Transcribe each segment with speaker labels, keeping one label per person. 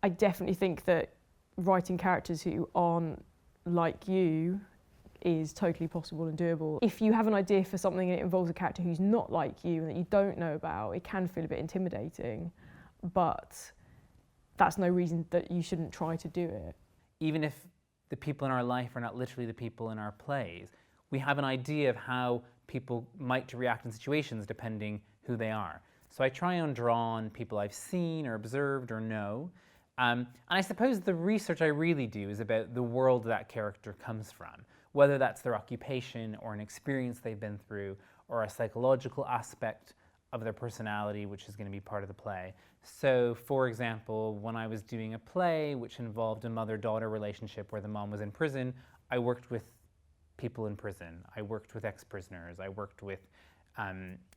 Speaker 1: I definitely think that writing characters who aren't like you is totally possible and doable. If you have an idea for something and it involves a character who's not like you and that you don't know about, it can feel a bit intimidating, but that's no reason that you shouldn't try to do it.
Speaker 2: Even if the people in our life are not literally the people in our plays, we have an idea of how people might react in situations depending who they are. So I try and draw on people I've seen or observed or know. And I suppose the research I really do is about the world that character comes from, whether that's their occupation or an experience they've been through or a psychological aspect of their personality, which is going to be part of the play. So, for example, when I was doing a play which involved a mother-daughter relationship where the mom was in prison, I worked with people in prison. I worked with ex-prisoners. I worked with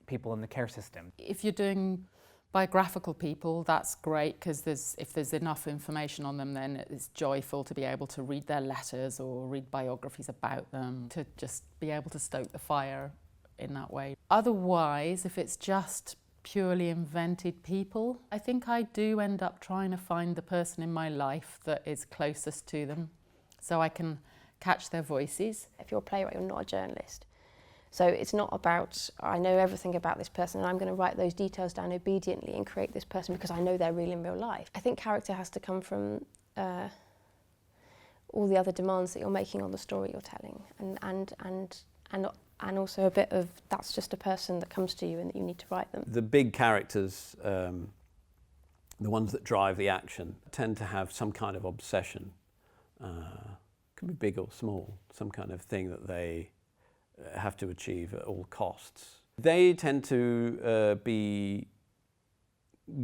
Speaker 2: people in the care system.
Speaker 3: If you're doing biographical people, that's great, because if there's enough information on them, then it's joyful to be able to read their letters or read biographies about them, to just be able to stoke the fire in that way. Otherwise, if it's just purely invented people, I think I do end up trying to find the person in my life that is closest to them, so I can catch their voices.
Speaker 4: If you're a playwright, you're not a journalist. So it's not about, I know everything about this person and I'm going to write those details down obediently and create this person because I know they're real in real life. I think character has to come from all the other demands that you're making on the story you're telling, and also a bit of that's just a person that comes to you and that you need to write them.
Speaker 5: The big characters, the ones that drive the action, tend to have some kind of obsession. Can be big or small, some kind of thing that they have to achieve at all costs. They tend to be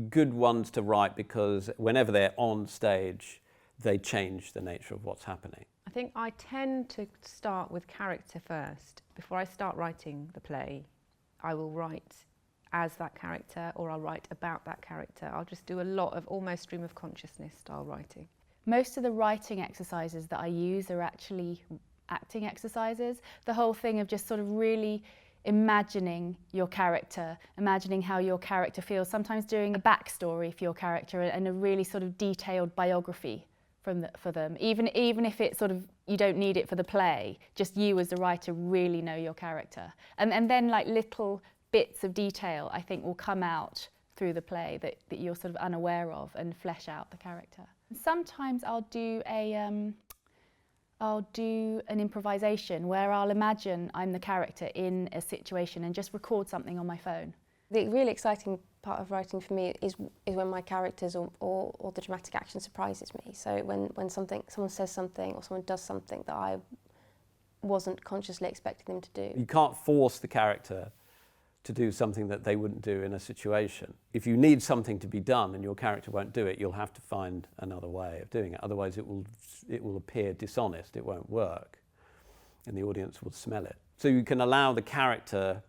Speaker 5: good ones to write because whenever they're on stage, they change the nature of what's happening.
Speaker 6: I think I tend to start with character first. Before I start writing the play, I will write as that character or I'll write about that character. I'll just do a lot of almost stream of consciousness style writing.
Speaker 7: Most of the writing exercises that I use are actually acting exercises. The whole thing of just sort of really imagining your character, imagining how your character feels, sometimes doing a backstory for your character and a really sort of detailed biography for them. Even if it's sort of, you don't need it for the play, just you as the writer really know your character. And then like little bits of detail I think will come out through the play that you're sort of unaware of and flesh out the character. Sometimes I'll do an improvisation where I'll imagine I'm the character in a situation and just record something on my phone.
Speaker 4: The really exciting part of writing for me is when my characters or the dramatic action surprises me. So when someone says something or someone does something that I wasn't consciously expecting them to do.
Speaker 5: You can't force the character to do something that they wouldn't do in a situation. If you need something to be done and your character won't do it, you'll have to find another way of doing it. Otherwise it will appear dishonest, it won't work, and the audience will smell it. So you can allow the character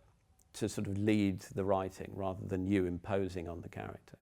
Speaker 5: to sort of lead the writing rather than you imposing on the character.